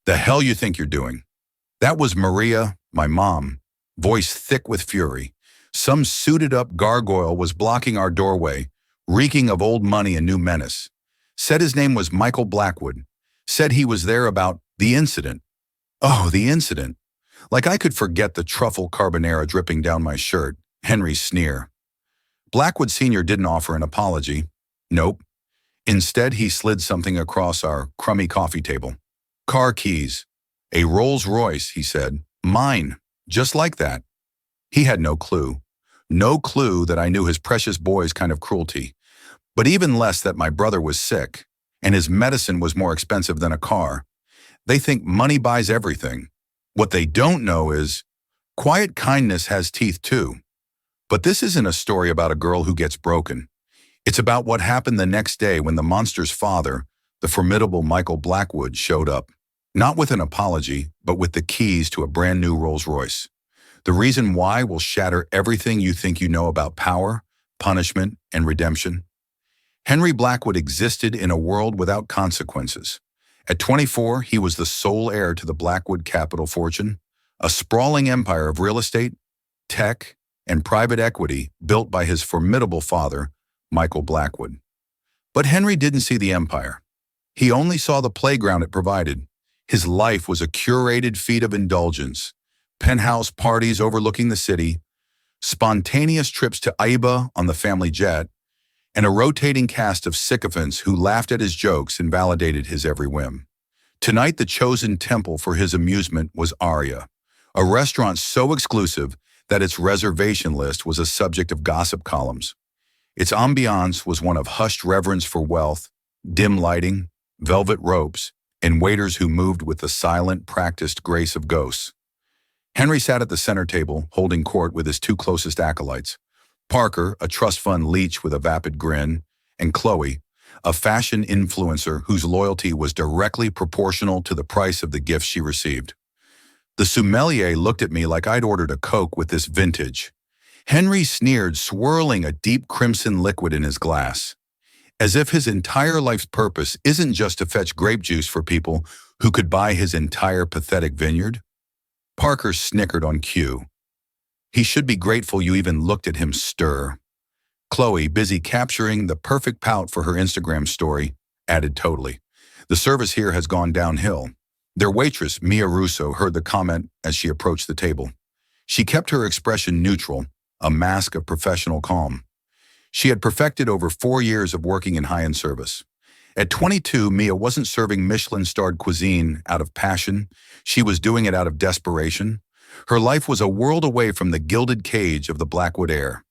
The hell you think you're doing? That was Maria, my mom, voice thick with fury. Some suited-up gargoyle was blocking our doorway, reeking of old money and new menace. Said his name was Michael Blackwood. Said he was there about the incident. Oh, the incident. Like I could forget the truffle carbonara dripping down my shirt. Henry's sneer. Blackwood Sr. didn't offer an apology. Nope. Instead, he slid something across our crummy coffee table. Car keys. A Rolls-Royce, he said. Mine. Just like that. He had no clue. No clue that I knew his precious boy's kind of cruelty. But even less that my brother was sick, and his medicine was more expensive than a car. They think money buys everything. What they don't know is, quiet kindness has teeth too. But this isn't a story about a girl who gets broken. It's about what happened the next day when the monster's father, the formidable Michael Blackwood, showed up. Not with an apology, but with the keys to a brand new Rolls-Royce. The reason why will shatter everything you think you know about power, punishment, and redemption. Henry Blackwood existed in a world without consequences. At 24, he was the sole heir to the Blackwood capital fortune, a sprawling empire of real estate, tech, and private equity built by his formidable father, Michael Blackwood. But Henry didn't see the empire. He only saw the playground it provided. His life was a curated feat of indulgence, penthouse parties overlooking the city, spontaneous trips to Aiba on the family jet, and a rotating cast of sycophants who laughed at his jokes and validated his every whim. Tonight, the chosen temple for his amusement was Aria, a restaurant so exclusive that its reservation list was a subject of gossip columns. Its ambiance was one of hushed reverence for wealth, dim lighting, velvet ropes, and waiters who moved with the silent, practiced grace of ghosts. Henry sat at the center table, holding court with his two closest acolytes. Parker, a trust fund leech with a vapid grin, and Chloe, a fashion influencer whose loyalty was directly proportional to the price of the gifts she received. The sommelier looked at me like I'd ordered a Coke with this vintage. Henry sneered, swirling a deep crimson liquid in his glass, as if his entire life's purpose isn't just to fetch grape juice for people who could buy his entire pathetic vineyard. Parker snickered on cue. He should be grateful you even looked at him stir. Chloe, busy capturing the perfect pout for her Instagram story, added totally. The service here has gone downhill. Their waitress, Mia Russo, heard the comment as she approached the table. She kept her expression neutral, a mask of professional calm. She had perfected over 4 years of working in high-end service. At 22, Mia wasn't serving Michelin-starred cuisine out of passion. She was doing it out of desperation. Her life was a world away from the gilded cage of the Blackwood heir.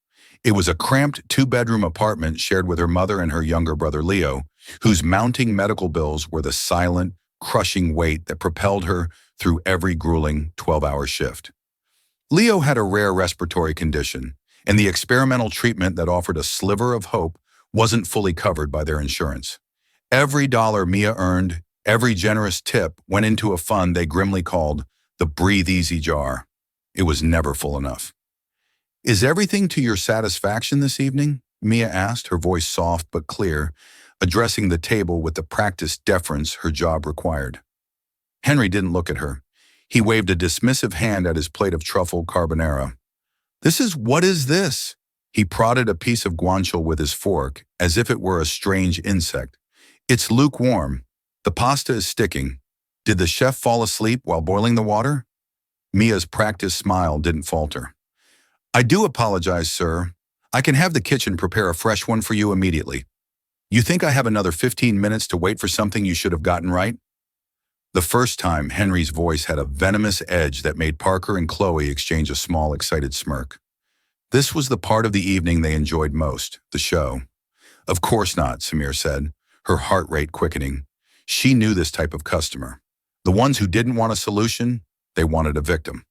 It was a cramped 2-bedroom apartment shared with her mother and her younger brother Leo, whose mounting medical bills were the silent, crushing weight that propelled her through every grueling 12-hour shift. Leo had a rare respiratory condition, and the experimental treatment that offered a sliver of hope wasn't fully covered by their insurance. Every dollar Mia earned, every generous tip went into a fund they grimly called the Breathe Easy jar. It was never full enough. Is everything to your satisfaction this evening? Mia asked, her voice soft but clear, addressing the table with the practiced deference her job required. Henry didn't look at her. He waved a dismissive hand at his plate of truffle carbonara. What is this? He prodded a piece of guanciale with his fork, as if it were a strange insect. It's lukewarm. The pasta is sticking. Did the chef fall asleep while boiling the water? Mia's practiced smile didn't falter. I do apologize, sir. I can have the kitchen prepare a fresh one for you immediately. You think I have another 15 minutes to wait for something you should have gotten right? The first time, Henry's voice had a venomous edge that made Parker and Chloe exchange a small, excited smirk. This was the part of the evening they enjoyed most, the show. Of course not, Samir said, her heart rate quickening. She knew this type of customer. The ones who didn't want a solution, they wanted a victim.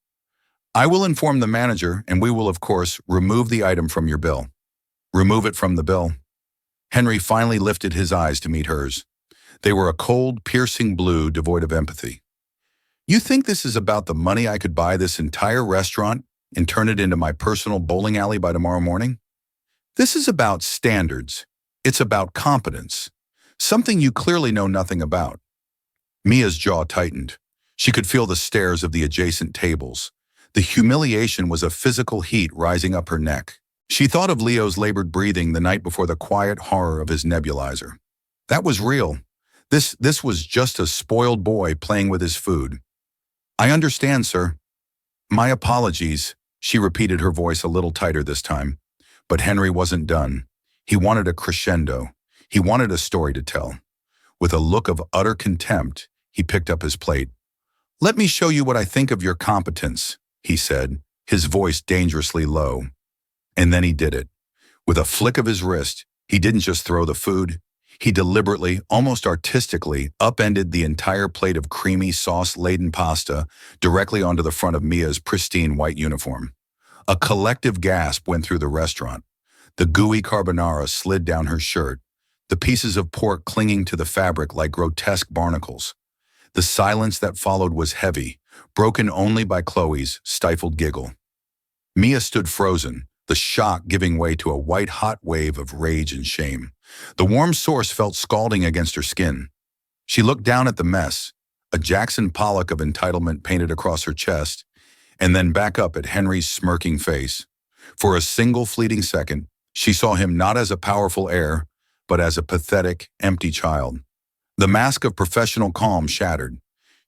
I will inform the manager, and we will, of course, remove the item from your bill. Remove it from the bill. Henry finally lifted his eyes to meet hers. They were a cold, piercing blue devoid of empathy. You think this is about the money I could buy this entire restaurant and turn it into my personal bowling alley by tomorrow morning? This is about standards. It's about competence. Something you clearly know nothing about. Mia's jaw tightened. She could feel the stares of the adjacent tables. The humiliation was a physical heat rising up her neck. She thought of Leo's labored breathing the night before, the quiet horror of his nebulizer. That was real. This was just a spoiled boy playing with his food. I understand, sir. My apologies, she repeated, her voice a little tighter this time. But Henry wasn't done. He wanted a crescendo. He wanted a story to tell. With a look of utter contempt, he picked up his plate. Let me show you what I think of your competence, he said, his voice dangerously low. And then he did it. With a flick of his wrist, he didn't just throw the food. He deliberately, almost artistically, upended the entire plate of creamy, sauce-laden pasta directly onto the front of Mia's pristine white uniform. A collective gasp went through the restaurant. The gooey carbonara slid down her shirt, the pieces of pork clinging to the fabric like grotesque barnacles. The silence that followed was heavy, broken only by Chloe's stifled giggle. Mia stood frozen, the shock giving way to a white-hot wave of rage and shame. The warm source felt scalding against her skin. She looked down at the mess, a Jackson Pollock of entitlement painted across her chest, and then back up at Henry's smirking face. For a single fleeting second, she saw him not as a powerful heir, but as a pathetic, empty child. The mask of professional calm shattered.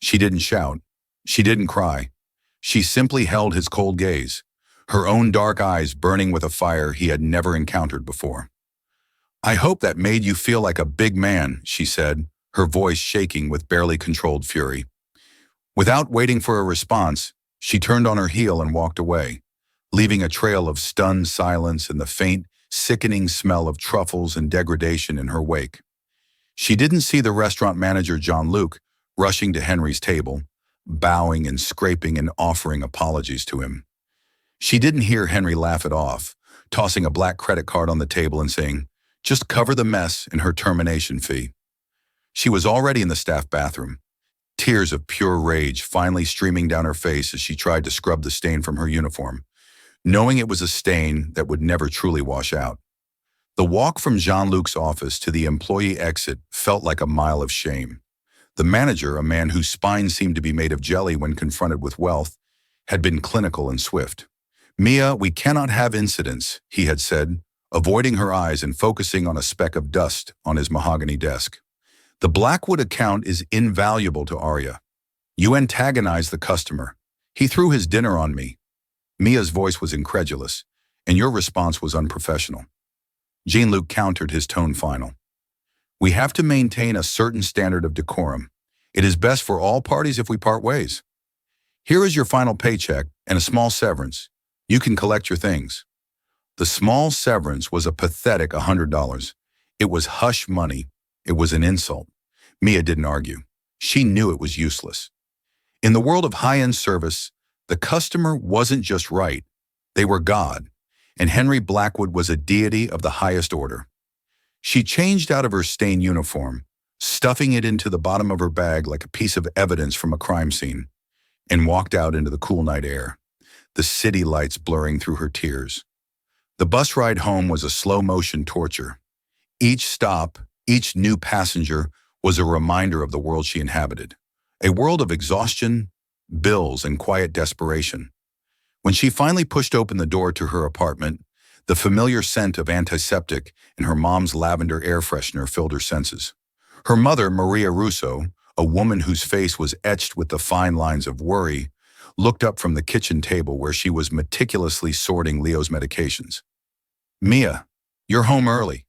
She didn't shout. She didn't cry. She simply held his cold gaze, her own dark eyes burning with a fire he had never encountered before. I hope that made you feel like a big man, she said, her voice shaking with barely controlled fury. Without waiting for a response, she turned on her heel and walked away, leaving a trail of stunned silence and the faint, sickening smell of truffles and degradation in her wake. She didn't see the restaurant manager, Jean-Luc, rushing to Henry's table, bowing and scraping and offering apologies to him. She didn't hear Henry laugh it off, tossing a black credit card on the table and saying, "Just cover the mess and her termination fee." She was already in the staff bathroom, tears of pure rage finally streaming down her face as she tried to scrub the stain from her uniform, knowing it was a stain that would never truly wash out. The walk from Jean-Luc's office to the employee exit felt like a mile of shame. The manager, a man whose spine seemed to be made of jelly when confronted with wealth, had been clinical and swift. "Mia, we cannot have incidents," he had said, avoiding her eyes and focusing on a speck of dust on his mahogany desk. "The Blackwood account is invaluable to Arya. You antagonized the customer. He threw his dinner on me." Mia's voice was incredulous, and your response was unprofessional. Jean-Luc countered, his tone final. "We have to maintain a certain standard of decorum. It is best for all parties if we part ways. Here is your final paycheck and a small severance. You can collect your things." The small severance was a pathetic $100. It was hush money. It was an insult. Mia didn't argue. She knew it was useless. In the world of high-end service, the customer wasn't just right. They were God, and Henry Blackwood was a deity of the highest order. She changed out of her stained uniform, stuffing it into the bottom of her bag like a piece of evidence from a crime scene, and walked out into the cool night air, the city lights blurring through her tears. The bus ride home was a slow-motion torture. Each stop, each new passenger was a reminder of the world she inhabited, a world of exhaustion, bills, and quiet desperation. When she finally pushed open the door to her apartment, the familiar scent of antiseptic and her mom's lavender air freshener filled her senses. Her mother, Maria Russo, a woman whose face was etched with the fine lines of worry, looked up from the kitchen table where she was meticulously sorting Leo's medications. "Mia, you're home early."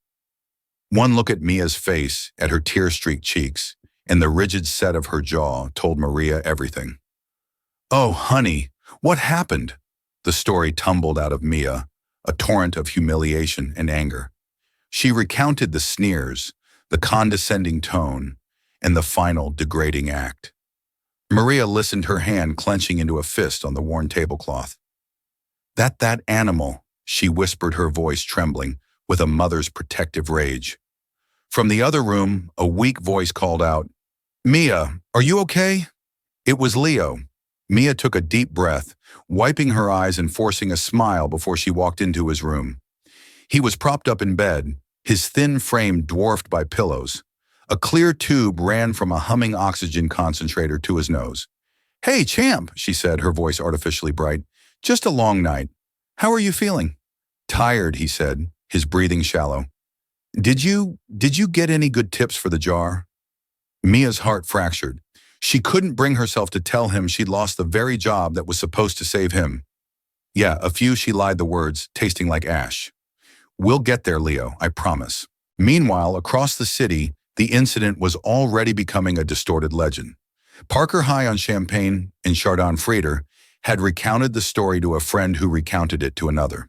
One look at Mia's face, at her tear-streaked cheeks, and the rigid set of her jaw told Maria everything. "Oh, honey, what happened?" The story tumbled out of Mia, a torrent of humiliation and anger. She recounted the sneers, the condescending tone, and the final degrading act. Maria listened, her hand clenching into a fist on the worn tablecloth. That animal," she whispered, her voice trembling with a mother's protective rage. From the other room, a weak voice called out, "Mia, are you okay?" It was Leo. Mia took a deep breath, wiping her eyes and forcing a smile before she walked into his room. He was propped up in bed, his thin frame dwarfed by pillows. A clear tube ran from a humming oxygen concentrator to his nose. "Hey, champ," she said, her voice artificially bright. "Just a long night. How are you feeling?" "Tired," he said, his breathing shallow. Did you get any good tips for the jar?" Mia's heart fractured. She couldn't bring herself to tell him she'd lost the very job that was supposed to save him. "Yeah, a few," she lied, the words tasting like ash. "We'll get there, Leo, I promise." Meanwhile, across the city, the incident was already becoming a distorted legend. Parker, high on champagne and Chardon Frieder, had recounted the story to a friend who recounted it to another.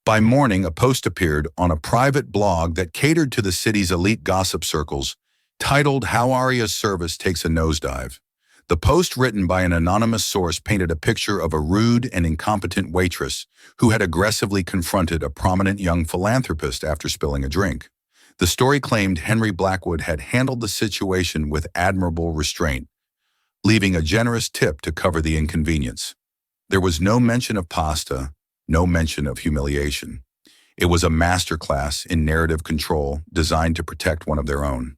By morning, a post appeared on a private blog that catered to the city's elite gossip circles, titled "How Aria's Service Takes a Nosedive." The post, written by an anonymous source, painted a picture of a rude and incompetent waitress who had aggressively confronted a prominent young philanthropist after spilling a drink. The story claimed Henry Blackwood had handled the situation with admirable restraint, leaving a generous tip to cover the inconvenience. There was no mention of pasta, no mention of humiliation. It was a masterclass in narrative control designed to protect one of their own.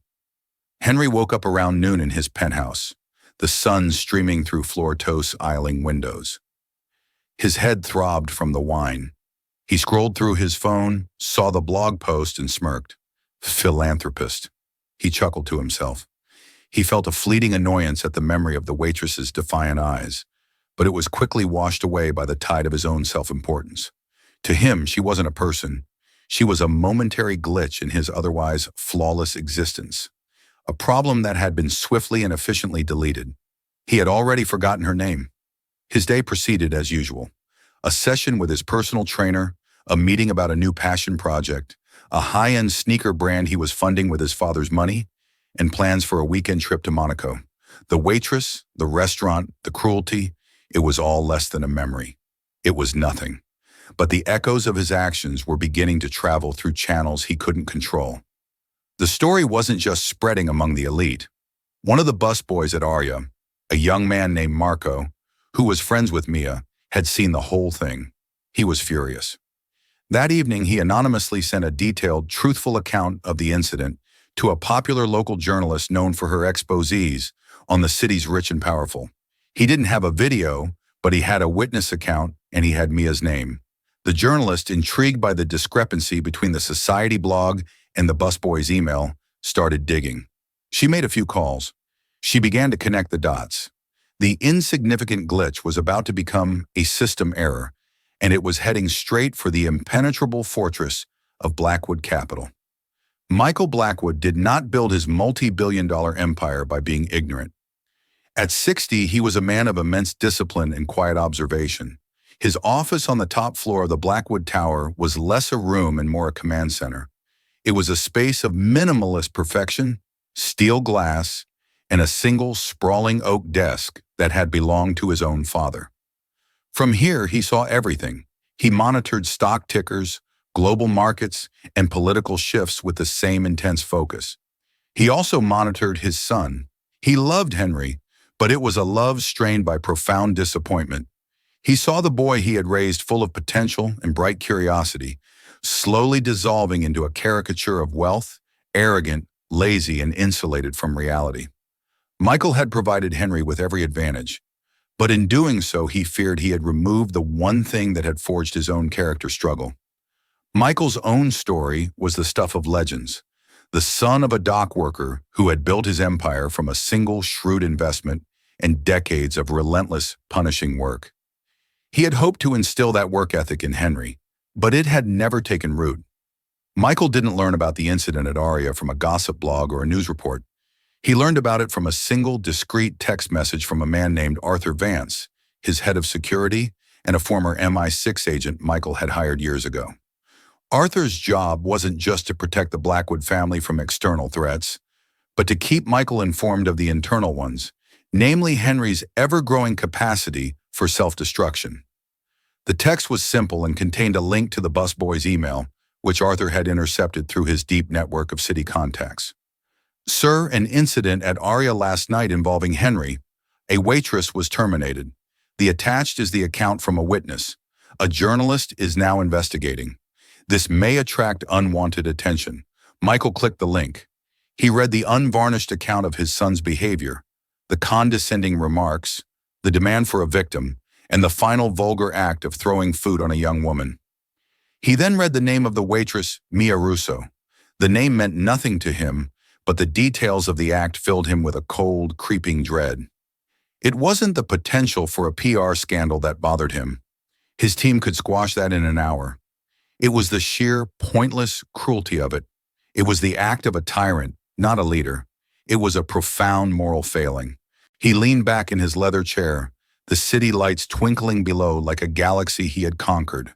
Henry woke up around noon in his penthouse, the sun streaming through Flortos ailing windows. His head throbbed from the wine. He scrolled through his phone, saw the blog post, and smirked. Philanthropist. He chuckled to himself. He felt a fleeting annoyance at the memory of the waitress's defiant eyes, but it was quickly washed away by the tide of his own self-importance. To him, she wasn't a person. She was a momentary glitch in his otherwise flawless existence, a problem that had been swiftly and efficiently deleted. He had already forgotten her name. His day proceeded as usual. A session with his personal trainer, a meeting about a new passion project, a high-end sneaker brand he was funding with his father's money, and plans for a weekend trip to Monaco. The waitress, the restaurant, the cruelty, it was all less than a memory. It was nothing. But the echoes of his actions were beginning to travel through channels he couldn't control. The story wasn't just spreading among the elite. One of the busboys at Aria, a young man named Marco, who was friends with Mia, had seen the whole thing. He was furious. That evening, he anonymously sent a detailed, truthful account of the incident to a popular local journalist known for her exposés on the city's rich and powerful. He didn't have a video, but he had a witness account, and he had Mia's name. The journalist, intrigued by the discrepancy between the society blog and the busboy's email, started digging. She made a few calls. She began to connect the dots. The insignificant glitch was about to become a system error, and it was heading straight for the impenetrable fortress of Blackwood Capital. Michael Blackwood did not build his multi-billion-dollar empire by being ignorant. At 60, he was a man of immense discipline and quiet observation. His office on the top floor of the Blackwood Tower was less a room and more a command center. It was a space of minimalist perfection, steel glass, and a single sprawling oak desk that had belonged to his own father. From here, he saw everything. He monitored stock tickers, global markets, and political shifts with the same intense focus. He also monitored his son. He loved Henry, but it was a love strained by profound disappointment. He saw the boy he had raised full of potential and bright curiosity, slowly dissolving into a caricature of wealth, arrogant, lazy, and insulated from reality. Michael had provided Henry with every advantage, but in doing so, he feared he had removed the one thing that had forged his own character struggle. Michael's own story was the stuff of legends, the son of a dock worker who had built his empire from a single shrewd investment and decades of relentless, punishing work. He had hoped to instill that work ethic in Henry, but it had never taken root. Michael didn't learn about the incident at Aria from a gossip blog or a news report. He learned about it from a single, discreet text message from a man named Arthur Vance, his head of security and a former MI6 agent Michael had hired years ago. Arthur's job wasn't just to protect the Blackwood family from external threats, but to keep Michael informed of the internal ones, namely Henry's ever-growing capacity for self-destruction. The text was simple and contained a link to the busboy's email, which Arthur had intercepted through his deep network of city contacts. "Sir, an incident at Aria last night involving Henry. A waitress was terminated. The attached is the account from a witness. A journalist is now investigating. This may attract unwanted attention." Michael clicked the link. He read the unvarnished account of his son's behavior, the condescending remarks, the demand for a victim, and the final vulgar act of throwing food on a young woman. He then read the name of the waitress, Mia Russo. The name meant nothing to him, but the details of the act filled him with a cold, creeping dread. It wasn't the potential for a PR scandal that bothered him. His team could squash that in an hour. It was the sheer, pointless cruelty of it. It was the act of a tyrant, not a leader. It was a profound moral failing. He leaned back in his leather chair, the city lights twinkling below like a galaxy he had conquered.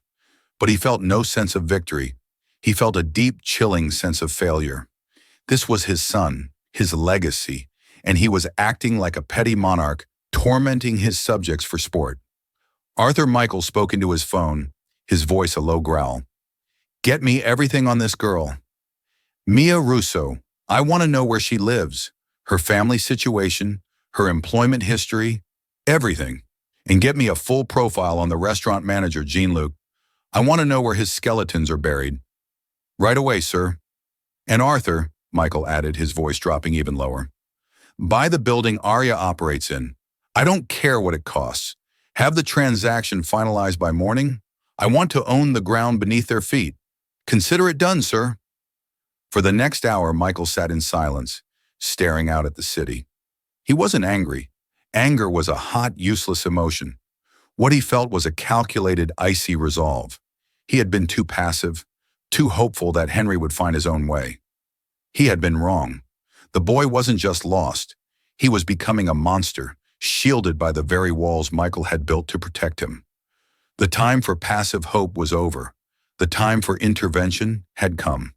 But he felt no sense of victory. He felt a deep, chilling sense of failure. This was his son, his legacy, and he was acting like a petty monarch, tormenting his subjects for sport. Arthur Michael spoke into his phone, his voice a low growl. "Get me everything on this girl. Mia Russo, I want to know where she lives, her family situation, her employment history, everything. And get me a full profile on the restaurant manager, Jean-Luc. I want to know where his skeletons are buried." "Right away, sir." "And Arthur," Michael added, his voice dropping even lower, "buy the building Arya operates in. I don't care what it costs. Have the transaction finalized by morning. I want to own the ground beneath their feet. Consider it done, sir." For the next hour, Michael sat in silence, staring out at the city. He wasn't angry. Anger was a hot, useless emotion. What he felt was a calculated, icy resolve. He had been too passive, too hopeful that Henry would find his own way. He had been wrong. The boy wasn't just lost. He was becoming a monster, shielded by the very walls Michael had built to protect him. The time for passive hope was over. The time for intervention had come.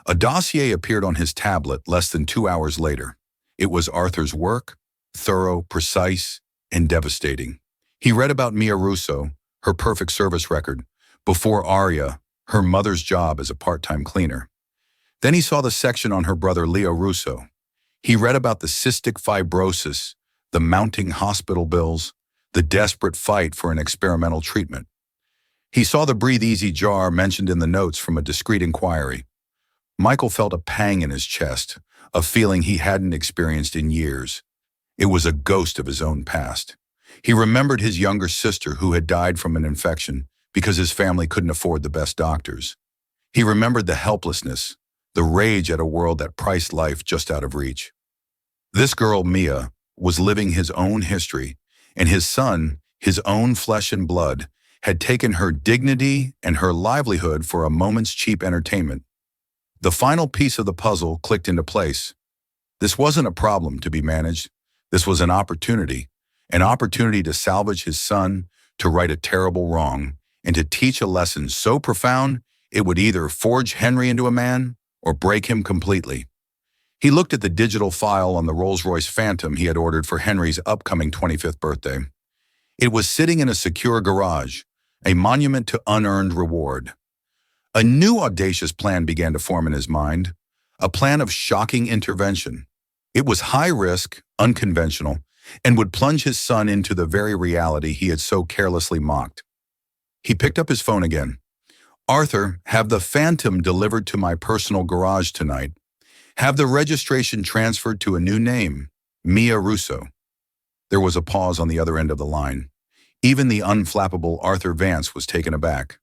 A dossier appeared on his tablet less than 2 hours later. It was Arthur's work, thorough, precise, and devastating. He read about Mia Russo, her perfect service record, before Arya, her mother's job as a part-time cleaner. Then he saw the section on her brother Leo Russo. He read about the cystic fibrosis, the mounting hospital bills, the desperate fight for an experimental treatment. He saw the Breathe Easy jar mentioned in the notes from a discreet inquiry. Michael felt a pang in his chest, a feeling he hadn't experienced in years. It was a ghost of his own past. He remembered his younger sister who had died from an infection because his family couldn't afford the best doctors. He remembered the helplessness, the rage at a world that priced life just out of reach. This girl, Mia, was living his own history, and his son, his own flesh and blood, had taken her dignity and her livelihood for a moment's cheap entertainment. The final piece of the puzzle clicked into place. This wasn't a problem to be managed. This was an opportunity to salvage his son, to right a terrible wrong, and to teach a lesson so profound it would either forge Henry into a man or break him completely. He looked at the digital file on the Rolls-Royce Phantom he had ordered for Henry's upcoming 25th birthday. It was sitting in a secure garage, a monument to unearned reward. A new audacious plan began to form in his mind, a plan of shocking intervention. It was high risk, unconventional, and would plunge his son into the very reality he had so carelessly mocked. He picked up his phone again. "Arthur, have the Phantom delivered to my personal garage tonight. Have the registration transferred to a new name, Mia Russo." There was a pause on the other end of the line. Even the unflappable Arthur Vance was taken aback.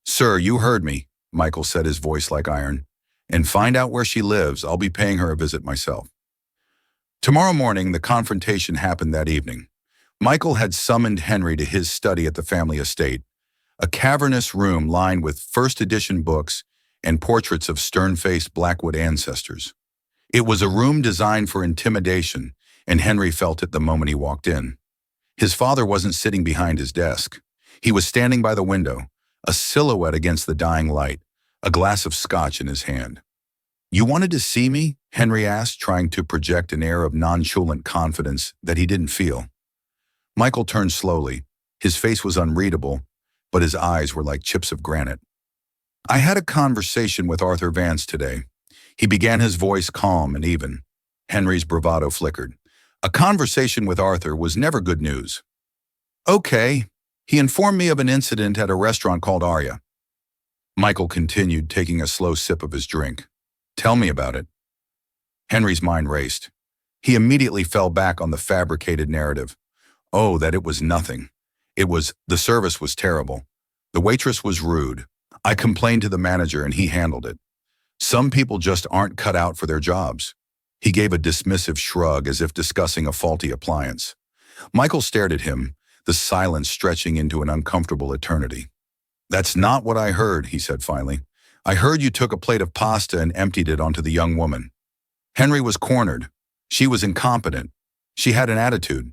"Sir, you heard me," Michael said, his voice like iron. "And find out where she lives. I'll be paying her a visit myself." Tomorrow morning, the confrontation happened that evening. Michael had summoned Henry to his study at the family estate, a cavernous room lined with first-edition books and portraits of stern-faced Blackwood ancestors. It was a room designed for intimidation, and Henry felt it the moment he walked in. His father wasn't sitting behind his desk. He was standing by the window, a silhouette against the dying light, a glass of scotch in his hand. "You wanted to see me?" Henry asked, trying to project an air of nonchalant confidence that he didn't feel. Michael turned slowly. His face was unreadable, but his eyes were like chips of granite. "I had a conversation with Arthur Vance today." He began, his voice calm and even. Henry's bravado flickered. "A conversation with Arthur was never good news." "Okay. He informed me of an incident at a restaurant called Arya." Michael continued, taking a slow sip of his drink. "Tell me about it." Henry's mind raced. He immediately fell back on the fabricated narrative. Oh, that it was nothing. The service was terrible. The waitress was rude. I complained to the manager and he handled it. Some people just aren't cut out for their jobs. He gave a dismissive shrug as if discussing a faulty appliance. Michael stared at him, the silence stretching into an uncomfortable eternity. That's not what I heard, he said finally. I heard you took a plate of pasta and emptied it onto the young woman. Henry was cornered. She was incompetent. She had an attitude.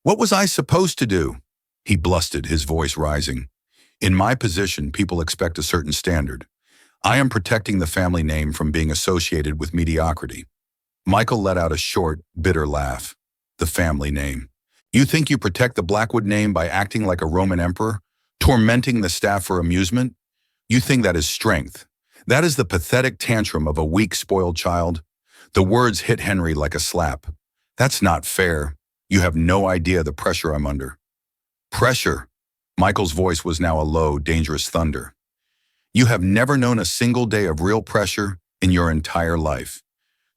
What was I supposed to do? He blustered, his voice rising. In my position, people expect a certain standard. I am protecting the family name from being associated with mediocrity. Michael let out a short, bitter laugh. The family name. You think you protect the Blackwood name by acting like a Roman emperor, tormenting the staff for amusement? You think that is strength. That is the pathetic tantrum of a weak, spoiled child. The words hit Henry like a slap. That's not fair. You have no idea the pressure I'm under. Pressure. Michael's voice was now a low, dangerous thunder. You have never known a single day of real pressure in your entire life.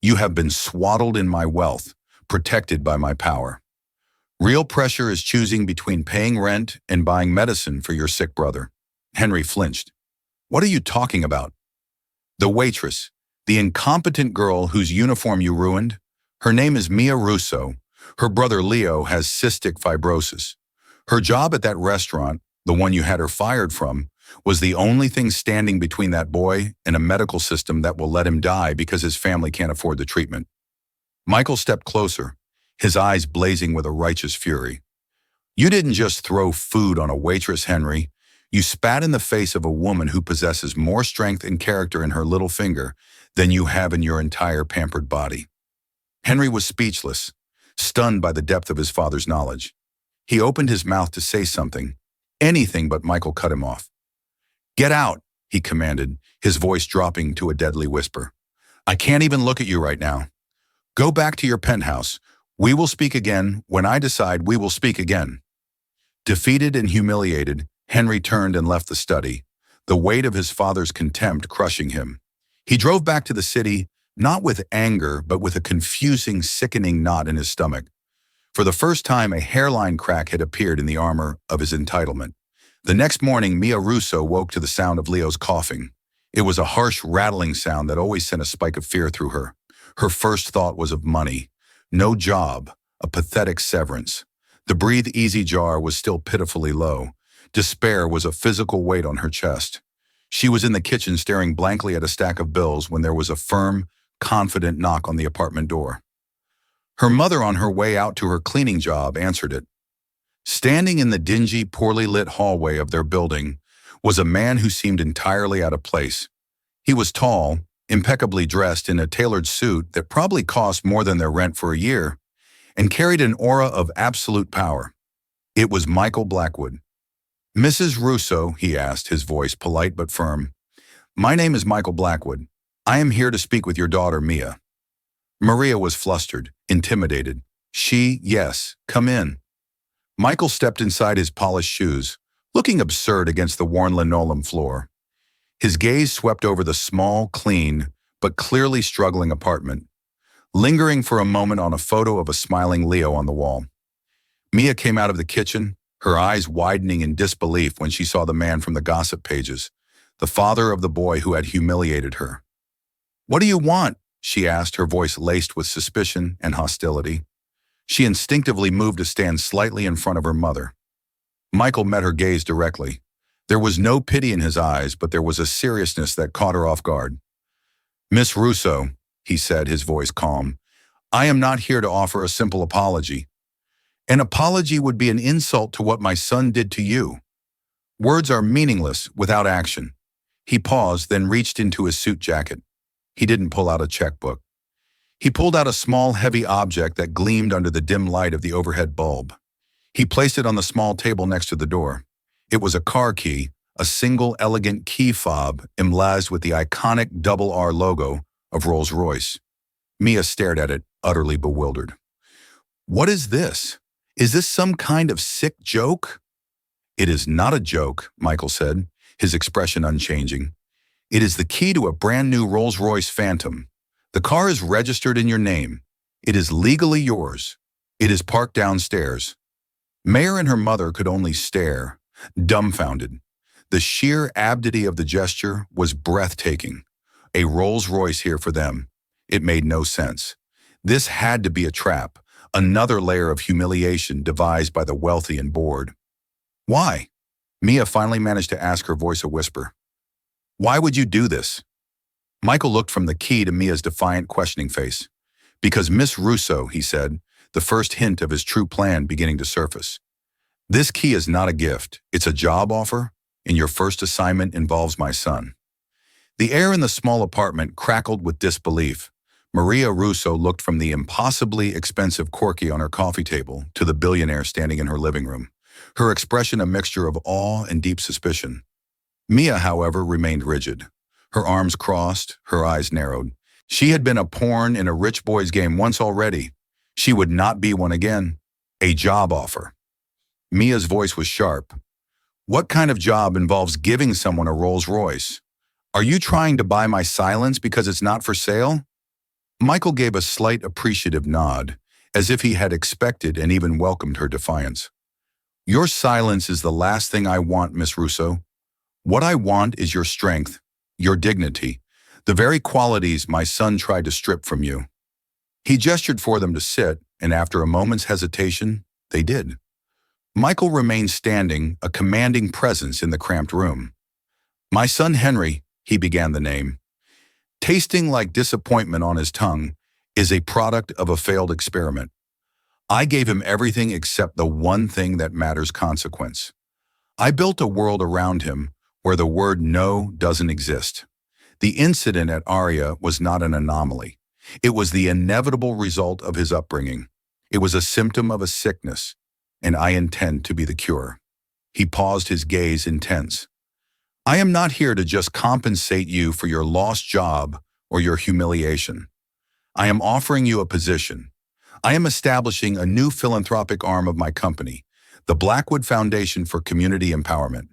You have been swaddled in my wealth, protected by my power. Real pressure is choosing between paying rent and buying medicine for your sick brother. Henry flinched. What are you talking about? The waitress, the incompetent girl whose uniform you ruined. Her name is Mia Russo. Her brother Leo has cystic fibrosis. Her job at that restaurant, the one you had her fired from, was the only thing standing between that boy and a medical system that will let him die because his family can't afford the treatment. Michael stepped closer, his eyes blazing with a righteous fury. You didn't just throw food on a waitress, Henry. You spat in the face of a woman who possesses more strength and character in her little finger than you have in your entire pampered body. Henry was speechless, stunned by the depth of his father's knowledge. He opened his mouth to say something, anything, but Michael cut him off. Get out, he commanded, his voice dropping to a deadly whisper. I can't even look at you right now. Go back to your penthouse. We will speak again when I decide we will speak again. Defeated and humiliated, Henry turned and left the study, the weight of his father's contempt crushing him. He drove back to the city, not with anger, but with a confusing, sickening knot in his stomach. For the first time, a hairline crack had appeared in the armor of his entitlement. The next morning, Mia Russo woke to the sound of Leo's coughing. It was a harsh, rattling sound that always sent a spike of fear through her. Her first thought was of money. No job, a pathetic severance. The Breathe Easy jar was still pitifully low. Despair was a physical weight on her chest. She was in the kitchen staring blankly at a stack of bills when there was a firm, confident knock on the apartment door. Her mother, on her way out to her cleaning job, answered it. Standing in the dingy, poorly lit hallway of their building was a man who seemed entirely out of place. He was tall, impeccably dressed in a tailored suit that probably cost more than their rent for a year, and carried an aura of absolute power. It was Michael Blackwood. Mrs. Russo, he asked, his voice polite but firm. My name is Michael Blackwood. I am here to speak with your daughter, Mia. Maria was flustered, intimidated. Yes, come in. Michael stepped inside his polished shoes, looking absurd against the worn linoleum floor. His gaze swept over the small, clean, but clearly struggling apartment, lingering for a moment on a photo of a smiling Leo on the wall. Mia came out of the kitchen, her eyes widening in disbelief when she saw the man from the gossip pages, the father of the boy who had humiliated her. What do you want? She asked, her voice laced with suspicion and hostility. She instinctively moved to stand slightly in front of her mother. Michael met her gaze directly. There was no pity in his eyes, but there was a seriousness that caught her off guard. Miss Russo, he said, his voice calm, I am not here to offer a simple apology. An apology would be an insult to what my son did to you. Words are meaningless without action. He paused, then reached into his suit jacket. He didn't pull out a checkbook. He pulled out a small, heavy object that gleamed under the dim light of the overhead bulb. He placed it on the small table next to the door. It was a car key, a single, elegant key fob emblazoned with the iconic double R logo of Rolls-Royce. Mia stared at it, utterly bewildered. What is this? Is this some kind of sick joke? It is not a joke, Michael said, his expression unchanging. It is the key to a brand new Rolls-Royce Phantom. The car is registered in your name. It is legally yours. It is parked downstairs. Mayor and her mother could only stare, dumbfounded. The sheer absurdity of the gesture was breathtaking. A Rolls-Royce here for them. It made no sense. This had to be a trap, another layer of humiliation devised by the wealthy and bored. Why? Mia finally managed to ask, her voice a whisper. Why would you do this? Michael looked from the key to Mia's defiant, questioning face. Because Miss Russo, he said, the first hint of his true plan beginning to surface. This key is not a gift, it's a job offer, and your first assignment involves my son. The air in the small apartment crackled with disbelief. Maria Russo looked from the impossibly expensive corky on her coffee table to the billionaire standing in her living room, her expression a mixture of awe and deep suspicion. Mia, however, remained rigid. Her arms crossed, her eyes narrowed. She had been a pawn in a rich boy's game once already. She would not be one again. A job offer. Mia's voice was sharp. What kind of job involves giving someone a Rolls-Royce? Are you trying to buy my silence because it's not for sale? Michael gave a slight appreciative nod, as if he had expected and even welcomed her defiance. Your silence is the last thing I want, Miss Russo. What I want is your strength, your dignity, the very qualities my son tried to strip from you. He gestured for them to sit, and after a moment's hesitation, they did. Michael remained standing, a commanding presence in the cramped room. My son Henry, he began the name, tasting like disappointment on his tongue, is a product of a failed experiment. I gave him everything except the one thing that matters: consequence. I built a world around him where the word no doesn't exist. The incident at Aria was not an anomaly. It was the inevitable result of his upbringing. It was a symptom of a sickness, and I intend to be the cure. He paused, his gaze intense. I am not here to just compensate you for your lost job or your humiliation. I am offering you a position. I am establishing a new philanthropic arm of my company, the Blackwood Foundation for Community Empowerment.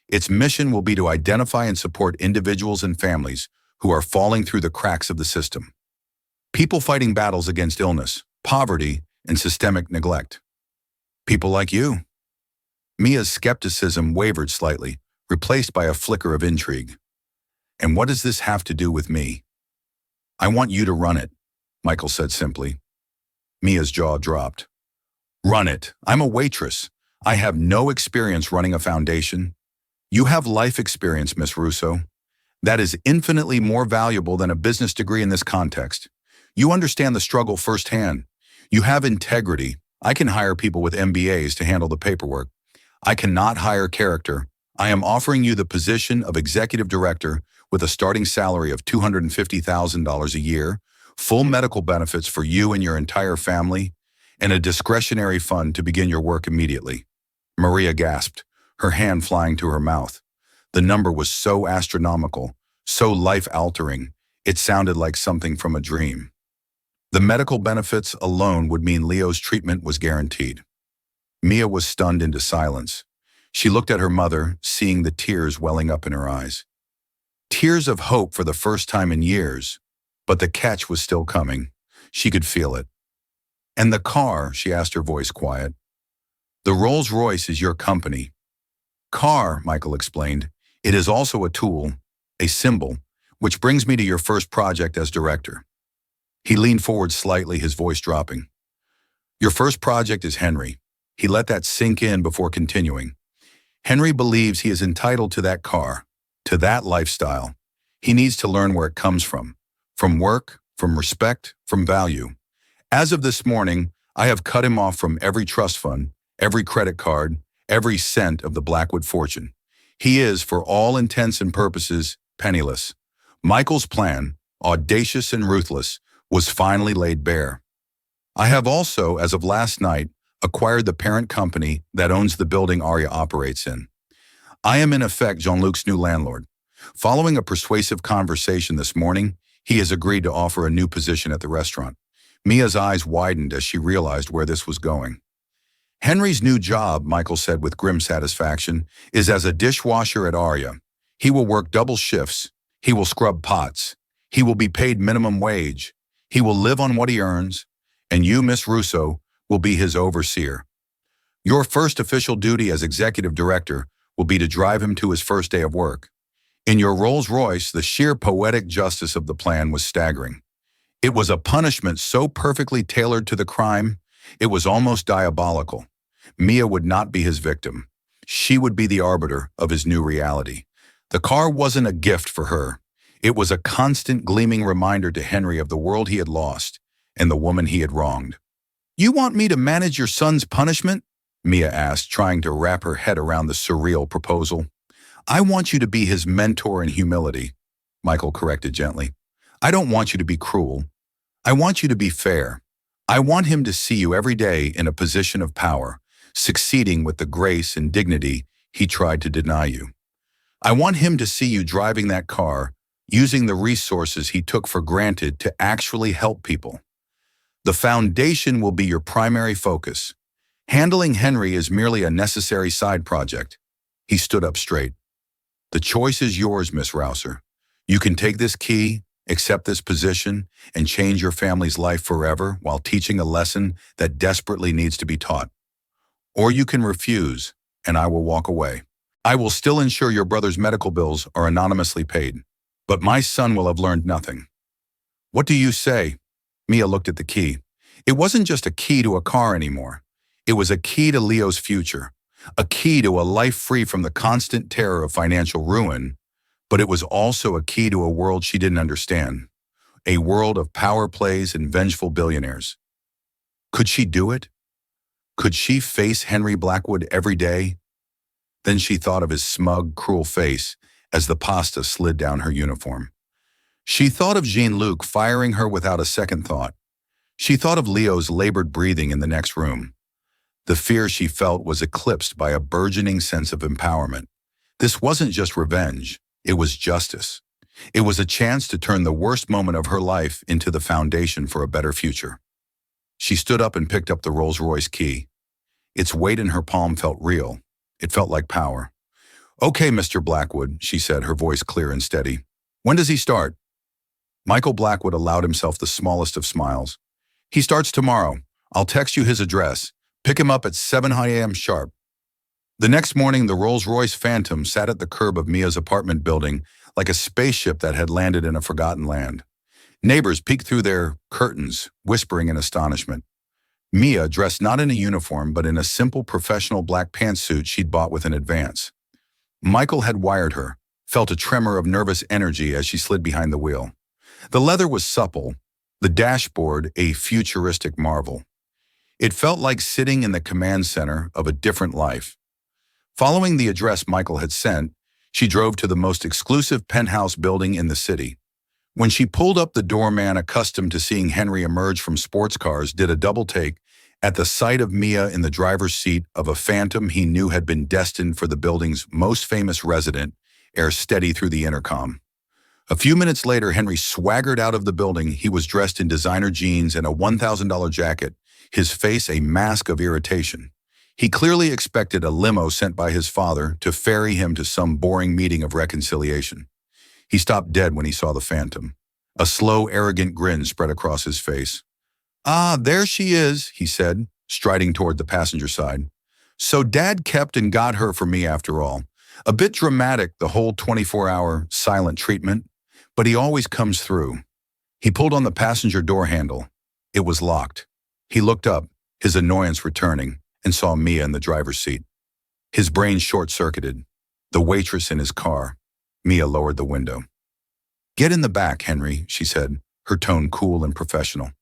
Its mission will be to identify and support individuals and families who are falling through the cracks of the system. People fighting battles against illness, poverty, and systemic neglect. People like you. Mia's skepticism wavered slightly, replaced by a flicker of intrigue. And what does this have to do with me? I want you to run it, Michael said simply. Mia's jaw dropped. Run it. I'm a waitress. I have no experience running a foundation. You have life experience, Miss Russo. That is infinitely more valuable than a business degree in this context. You understand the struggle firsthand. You have integrity. I can hire people with MBAs to handle the paperwork. I cannot hire character. I am offering you the position of executive director with a starting salary of $250,000 a year, full medical benefits for you and your entire family, and a discretionary fund to begin your work immediately. Maria gasped, her hand flying to her mouth. The number was so astronomical, so life-altering, it sounded like something from a dream. The medical benefits alone would mean Leo's treatment was guaranteed. Mia was stunned into silence. She looked at her mother, seeing the tears welling up in her eyes. Tears of hope for the first time in years, but the catch was still coming. She could feel it. And the car, she asked, her voice quiet. The Rolls-Royce is your company. Car, Michael explained. It is also a tool, a symbol, which brings me to your first project as director. He leaned forward slightly, his voice dropping. Your first project is Henry. He let that sink in before continuing. Henry believes he is entitled to that car, to that lifestyle. He needs to learn where it comes from work, from respect, from value. As of this morning, I have cut him off from every trust fund, every credit card, every cent of the Blackwood fortune. He is, for all intents and purposes, penniless. Michael's plan, audacious and ruthless, was finally laid bare. I have also, as of last night, acquired the parent company that owns the building Aria operates in. I am in effect Jean-Luc's new landlord. Following a persuasive conversation this morning, he has agreed to offer a new position at the restaurant. Mia's eyes widened as she realized where this was going. Henry's new job, Michael said with grim satisfaction, is as a dishwasher at Aria. He will work double shifts. He will scrub pots. He will be paid minimum wage. He will live on what he earns. And you, Miss Russo, will be his overseer. Your first official duty as executive director will be to drive him to his first day of work. In your Rolls-Royce, the sheer poetic justice of the plan was staggering. It was a punishment so perfectly tailored to the crime, it was almost diabolical. Mia would not be his victim. She would be the arbiter of his new reality. The car wasn't a gift for her. It was a constant gleaming reminder to Henry of the world he had lost and the woman he had wronged. "You want me to manage your son's punishment?" Mia asked, trying to wrap her head around the surreal proposal. "I want you to be his mentor in humility," Michael corrected gently. "I don't want you to be cruel. I want you to be fair. I want him to see you every day in a position of power, succeeding with the grace and dignity he tried to deny you. I want him to see you driving that car, using the resources he took for granted to actually help people. The foundation will be your primary focus. Handling Henry is merely a necessary side project." He stood up straight. "The choice is yours, Miss Rouser. You can take this key, accept this position, and change your family's life forever while teaching a lesson that desperately needs to be taught. Or you can refuse, and I will walk away. I will still ensure your brother's medical bills are anonymously paid, but my son will have learned nothing." "What do you say?" Mia looked at the key. It wasn't just a key to a car anymore. It was a key to Leo's future, a key to a life free from the constant terror of financial ruin, but it was also a key to a world she didn't understand, a world of power plays and vengeful billionaires. Could she do it? Could she face Henry Blackwood every day? Then she thought of his smug, cruel face as the pasta slid down her uniform. She thought of Jean-Luc firing her without a second thought. She thought of Leo's labored breathing in the next room. The fear she felt was eclipsed by a burgeoning sense of empowerment. This wasn't just revenge, it was justice. It was a chance to turn the worst moment of her life into the foundation for a better future. She stood up and picked up the Rolls-Royce key. Its weight in her palm felt real. It felt like power. "Okay, Mr. Blackwood," she said, her voice clear and steady. "When does he start?" Michael Blackwood allowed himself the smallest of smiles. "He starts tomorrow. I'll text you his address. Pick him up at 7 a.m. sharp." The next morning, the Rolls-Royce Phantom sat at the curb of Mia's apartment building like a spaceship that had landed in a forgotten land. Neighbors peeked through their curtains, whispering in astonishment. Mia, dressed not in a uniform but in a simple professional black pantsuit she'd bought with an advance. Michael had wired her, felt a tremor of nervous energy as she slid behind the wheel. The leather was supple, the dashboard a futuristic marvel. It felt like sitting in the command center of a different life. Following the address Michael had sent, she drove to the most exclusive penthouse building in the city. When she pulled up, the doorman, accustomed to seeing Henry emerge from sports cars, did a double take at the sight of Mia in the driver's seat of a Phantom he knew had been destined for the building's most famous resident, air steady through the intercom. A few minutes later, Henry swaggered out of the building. He was dressed in designer jeans and a $1,000 jacket, his face a mask of irritation. He clearly expected a limo sent by his father to ferry him to some boring meeting of reconciliation. He stopped dead when he saw the Phantom. A slow, arrogant grin spread across his face. "Ah, there she is," he said, striding toward the passenger side. "So Dad kept and got her for me after all. A bit dramatic, the whole 24-hour silent treatment, but he always comes through." He pulled on the passenger door handle. It was locked. He looked up, his annoyance returning, and saw Mia in the driver's seat. His brain short-circuited. The waitress in his car. Mia lowered the window. "Get in the back, Henry," she said, her tone cool and professional.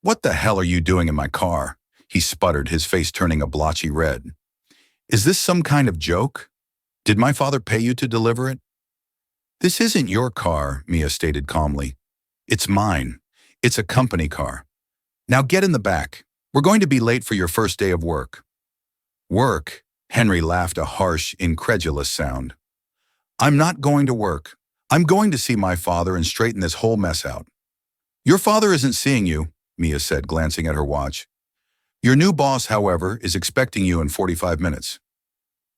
"What the hell are you doing in my car?" he sputtered, his face turning a blotchy red. "Is this some kind of joke? Did my father pay you to deliver it?" "This isn't your car," Mia stated calmly. "It's mine. It's a company car. Now get in the back. We're going to be late for your first day of work." "Work?" Henry laughed, a harsh, incredulous sound. "I'm not going to work. I'm going to see my father and straighten this whole mess out." "Your father isn't seeing you," Mia said, glancing at her watch. "Your new boss, however, is expecting you in 45 minutes.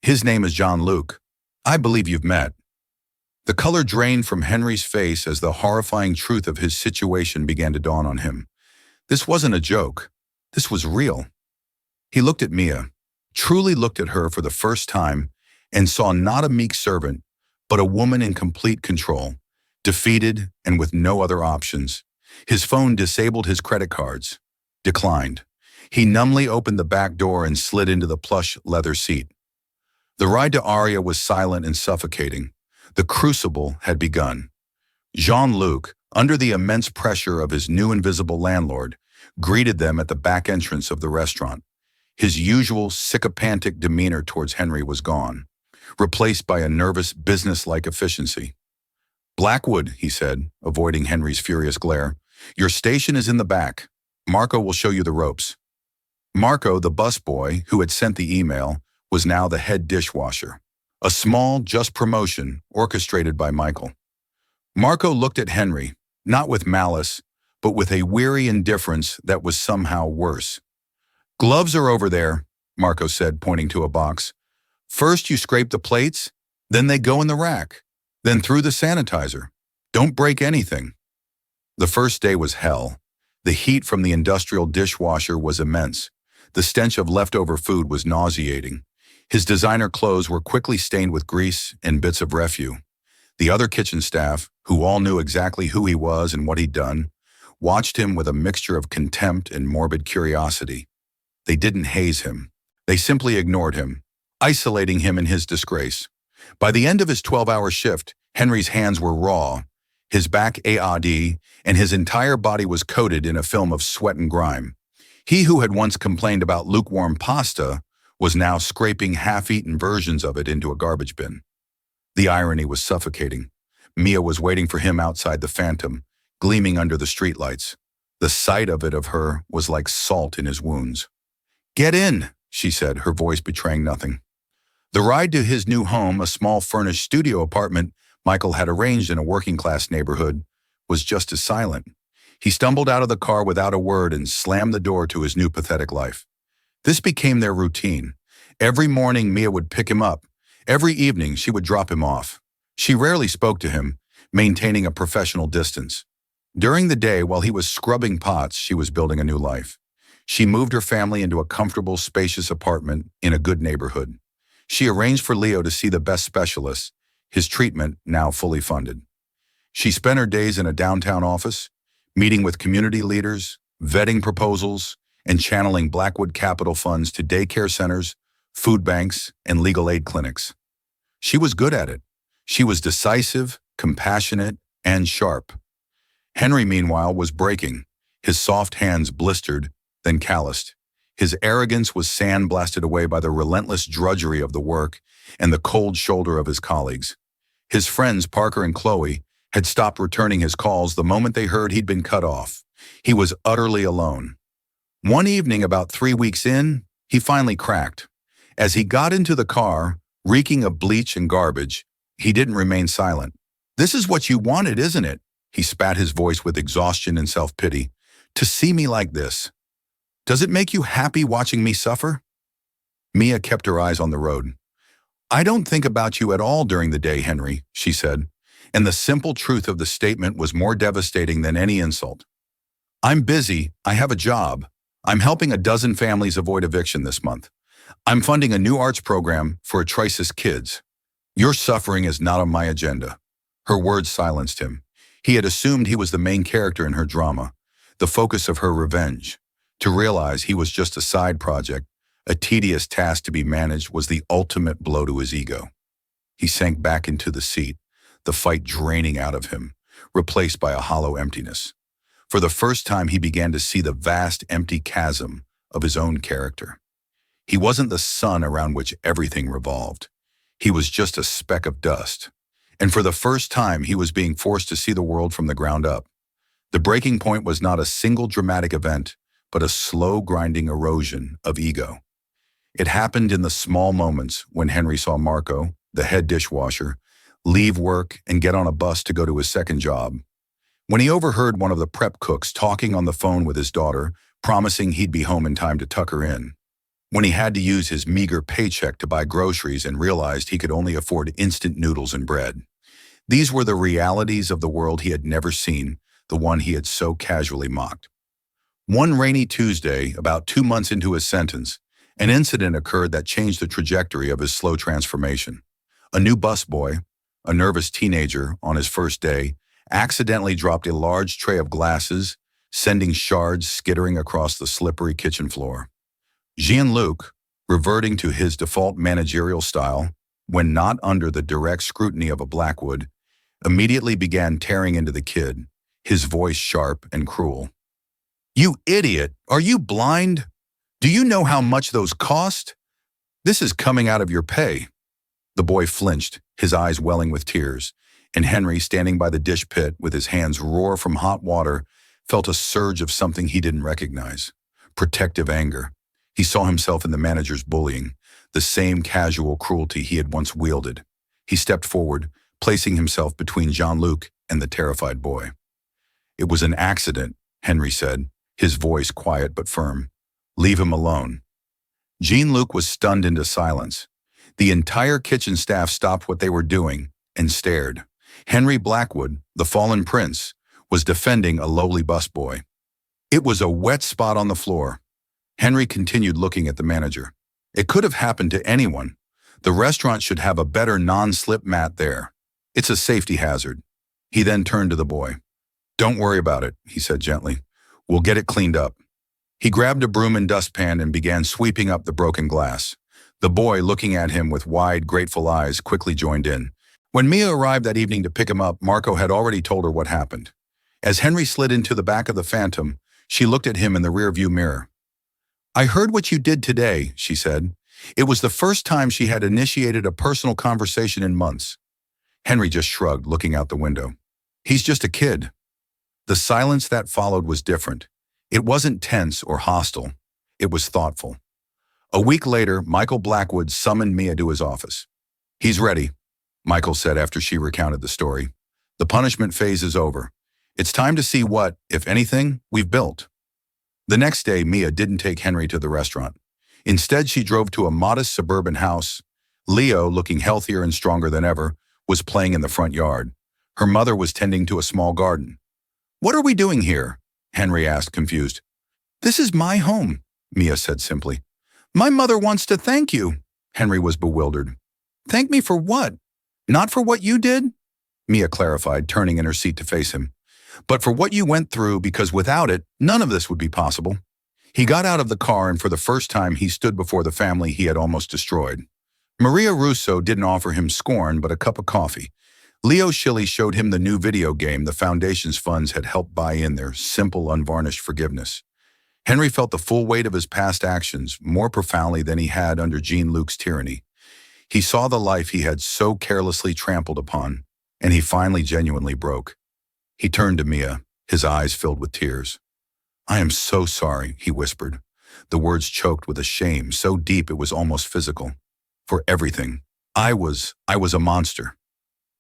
His name is Jean-Luc. I believe you've met." The color drained from Henry's face as the horrifying truth of his situation began to dawn on him. This wasn't a joke. This was real. He looked at Mia. truly looked at her for the first time and saw not a meek servant, but a woman in complete control, defeated and with no other options. His phone disabled his credit cards. Declined. He numbly opened the back door and slid into the plush leather seat. The ride to Aria was silent and suffocating. The crucible had begun. Jean-Luc, under the immense pressure of his new invisible landlord, greeted them at the back entrance of the restaurant. His usual sycophantic demeanor towards Henry was gone, replaced by a nervous, business-like efficiency. "Blackwood," he said, avoiding Henry's furious glare. "Your station is in the back. Marco will show you the ropes." Marco, the busboy who had sent the email, was now the head dishwasher. A small, just promotion orchestrated by Michael. Marco looked at Henry, not with malice, but with a weary indifference that was somehow worse. "Gloves are over there," Marco said, pointing to a box. "First you scrape the plates, then they go in the rack, then through the sanitizer. Don't break anything." The first day was hell. The heat from the industrial dishwasher was immense. The stench of leftover food was nauseating. His designer clothes were quickly stained with grease and bits of refuse. The other kitchen staff, who all knew exactly who he was and what he'd done, watched him with a mixture of contempt and morbid curiosity. They didn't haze him. They simply ignored him, isolating him in his disgrace. By the end of his 12-hour shift, Henry's hands were raw, his back AAD, and his entire body was coated in a film of sweat and grime. He who had once complained about lukewarm pasta was now scraping half-eaten versions of it into a garbage bin. The irony was suffocating. Mia was waiting for him outside the Phantom, gleaming under the streetlights. The sight of her was like salt in his wounds. "Get in," she said, her voice betraying nothing. The ride to his new home, a small furnished studio apartment Michael had arranged in a working-class neighborhood, was just as silent. He stumbled out of the car without a word and slammed the door to his new pathetic life. This became their routine. Every morning Mia would pick him up. Every evening she would drop him off. She rarely spoke to him, maintaining a professional distance. During the day, while he was scrubbing pots, she was building a new life. She moved her family into a comfortable, spacious apartment in a good neighborhood. She arranged for Leo to see the best specialists, his treatment now fully funded. She spent her days in a downtown office, meeting with community leaders, vetting proposals, and channeling Blackwood Capital funds to daycare centers, food banks, and legal aid clinics. She was good at it. She was decisive, compassionate, and sharp. Henry, meanwhile, was breaking, his soft hands blistered, then calloused. His arrogance was sandblasted away by the relentless drudgery of the work and the cold shoulder of his colleagues. His friends, Parker and Chloe, had stopped returning his calls the moment they heard he'd been cut off. He was utterly alone. One evening, about 3 weeks in, he finally cracked. As he got into the car, reeking of bleach and garbage, he didn't remain silent. "This is what you wanted, isn't it?" He spat his voice with exhaustion and self-pity. "To see me like this. Does it make you happy watching me suffer?" Mia kept her eyes on the road. "I don't think about you at all during the day, Henry," she said, and the simple truth of the statement was more devastating than any insult. "I'm busy. I have a job. I'm helping a dozen families avoid eviction this month. I'm funding a new arts program for Atrice's kids. Your suffering is not on my agenda." Her words silenced him. He had assumed he was the main character in her drama, the focus of her revenge. To realize he was just a side project, a tedious task to be managed, was the ultimate blow to his ego. He sank back into the seat, the fight draining out of him, replaced by a hollow emptiness. For the first time, he began to see the vast, empty chasm of his own character. He wasn't the sun around which everything revolved. He was just a speck of dust. And for the first time, he was being forced to see the world from the ground up. The breaking point was not a single dramatic event, but a slow, grinding erosion of ego. It happened in the small moments when Henry saw Marco, the head dishwasher, leave work and get on a bus to go to his second job. When he overheard one of the prep cooks talking on the phone with his daughter, promising he'd be home in time to tuck her in. When he had to use his meager paycheck to buy groceries and realized he could only afford instant noodles and bread. These were the realities of the world he had never seen, the one he had so casually mocked. One rainy Tuesday, about 2 months into his sentence, An incident occurred that changed the trajectory of his slow transformation. A new busboy, a nervous teenager on his first day, accidentally dropped a large tray of glasses, sending shards skittering across the slippery kitchen floor. Jean-Luc, reverting to his default managerial style, when not under the direct scrutiny of a Blackwood, immediately began tearing into the kid, his voice sharp and cruel. "You idiot! Are you blind? Do you know how much those cost? This is coming out of your pay." The boy flinched, his eyes welling with tears, and Henry, standing by the dish pit with his hands raw from hot water, felt a surge of something he didn't recognize. Protective anger. He saw himself in the manager's bullying, the same casual cruelty he had once wielded. He stepped forward, placing himself between Jean-Luc and the terrified boy. "It was an accident," Henry said, his voice quiet but firm. "Leave him alone." Jean-Luc was stunned into silence. The entire kitchen staff stopped what they were doing and stared. Henry Blackwood, the fallen prince, was defending a lowly busboy. "It was a wet spot on the floor." Henry continued looking at the manager. "It could have happened to anyone. The restaurant should have a better non-slip mat there. It's a safety hazard." He then turned to the boy. "Don't worry about it," he said gently. "We'll get it cleaned up." He grabbed a broom and dustpan and began sweeping up the broken glass. The boy, looking at him with wide, grateful eyes, quickly joined in. When Mia arrived that evening to pick him up, Marco had already told her what happened. As Henry slid into the back of the Phantom, she looked at him in the rearview mirror. "I heard what you did today," she said. It was the first time she had initiated a personal conversation in months. Henry just shrugged, looking out the window. "He's just a kid." The silence that followed was different. It wasn't tense or hostile. It was thoughtful. A week later, Michael Blackwood summoned Mia to his office. "He's ready," Michael said after she recounted the story. "The punishment phase is over. It's time to see what, if anything, we've built." The next day, Mia didn't take Henry to the restaurant. Instead, she drove to a modest suburban house. Leo, looking healthier and stronger than ever, was playing in the front yard. Her mother was tending to a small garden. "What are we doing here?" Henry asked, confused. "This is my home," Mia said simply. "My mother wants to thank you." Henry was bewildered. "Thank me for what? Not for what you did?" Mia clarified, turning in her seat to face him. "But for what you went through, because without it, none of this would be possible." He got out of the car, and for the first time he stood before the family he had almost destroyed. Maria Russo didn't offer him scorn, but a cup of coffee. Leo Shilley showed him the new video game the Foundation's funds had helped buy in their simple, unvarnished forgiveness. Henry felt the full weight of his past actions more profoundly than he had under Jean-Luc's tyranny. He saw the life he had so carelessly trampled upon, and he finally genuinely broke. He turned to Mia, his eyes filled with tears. "I am so sorry," he whispered, the words choked with a shame so deep it was almost physical. "For everything. I was a monster."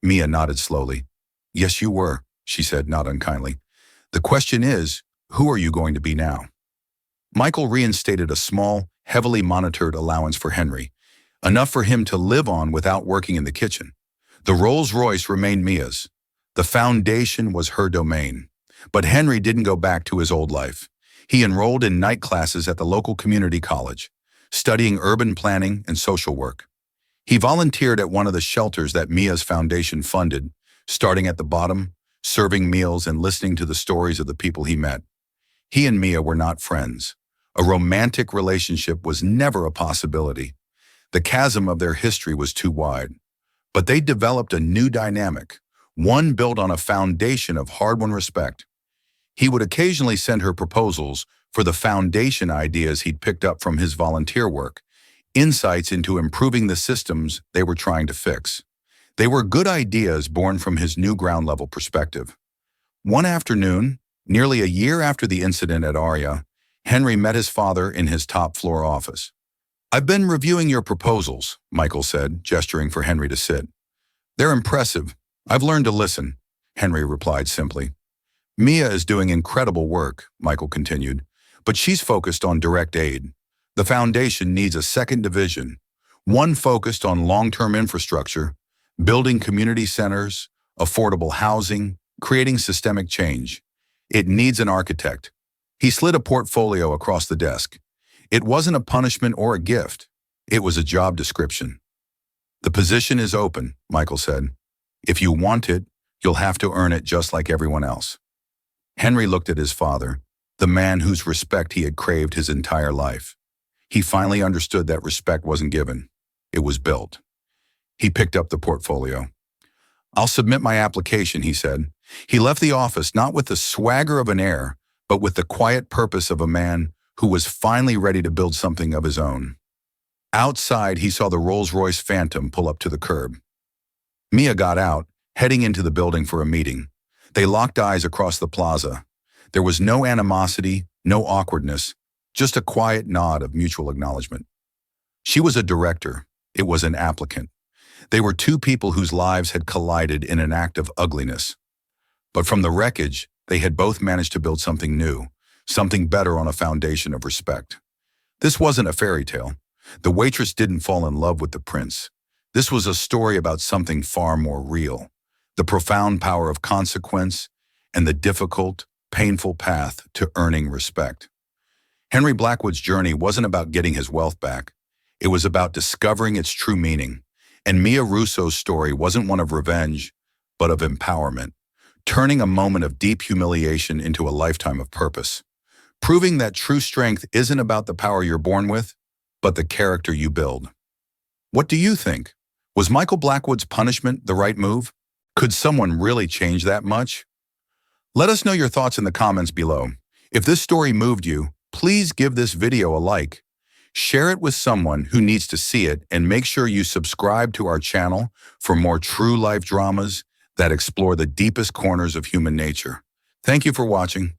Mia nodded slowly. "Yes, you were," she said, not unkindly. "The question is, who are you going to be now?" Michael reinstated a small, heavily monitored allowance for Henry, enough for him to live on without working in the kitchen. The Rolls-Royce remained Mia's. The Foundation was her domain. But Henry didn't go back to his old life. He enrolled in night classes at the local community college, studying urban planning and social work. He volunteered at one of the shelters that Mia's foundation funded, starting at the bottom, serving meals and listening to the stories of the people he met. He and Mia were not friends. A romantic relationship was never a possibility. The chasm of their history was too wide. But they developed a new dynamic, one built on a foundation of hard-won respect. He would occasionally send her proposals for the foundation ideas he'd picked up from his volunteer work, insights into improving the systems they were trying to fix. They were good ideas born from his new ground-level perspective. One afternoon, nearly a year after the incident at Aria, Henry met his father in his top-floor office. "I've been reviewing your proposals," Michael said, gesturing for Henry to sit. "They're impressive. I've learned to listen," Henry replied simply. "Mia is doing incredible work," Michael continued, "but she's focused on direct aid. The foundation needs a second division, one focused on long-term infrastructure, building community centers, affordable housing, creating systemic change. It needs an architect." He slid a portfolio across the desk. It wasn't a punishment or a gift. It was a job description. The position is open, Michael said. If you want it, you'll have to earn it just like everyone else. Henry looked at his father, the man whose respect he had craved his entire life. He finally understood that respect wasn't given. It was built. He picked up the portfolio. I'll submit my application, he said. He left the office not with the swagger of an heir, but with the quiet purpose of a man who was finally ready to build something of his own. Outside, he saw the Rolls-Royce Phantom pull up to the curb. Mia got out, heading into the building for a meeting. They locked eyes across the plaza. There was no animosity, no awkwardness, just a quiet nod of mutual acknowledgement. She was a director. It was an applicant. They were two people whose lives had collided in an act of ugliness. But from the wreckage, they had both managed to build something new, something better on a foundation of respect. This wasn't a fairy tale. The waitress didn't fall in love with the prince. This was a story about something far more real, the profound power of consequence and the difficult, painful path to earning respect. Henry Blackwood's journey wasn't about getting his wealth back. It was about discovering its true meaning. And Mia Russo's story wasn't one of revenge, but of empowerment, turning a moment of deep humiliation into a lifetime of purpose, proving that true strength isn't about the power you're born with, but the character you build. What do you think? Was Michael Blackwood's punishment the right move? Could someone really change that much? Let us know your thoughts in the comments below. If this story moved you, please give this video a like. Share it with someone who needs to see it, and make sure you subscribe to our channel for more true life dramas that explore the deepest corners of human nature. Thank you for watching.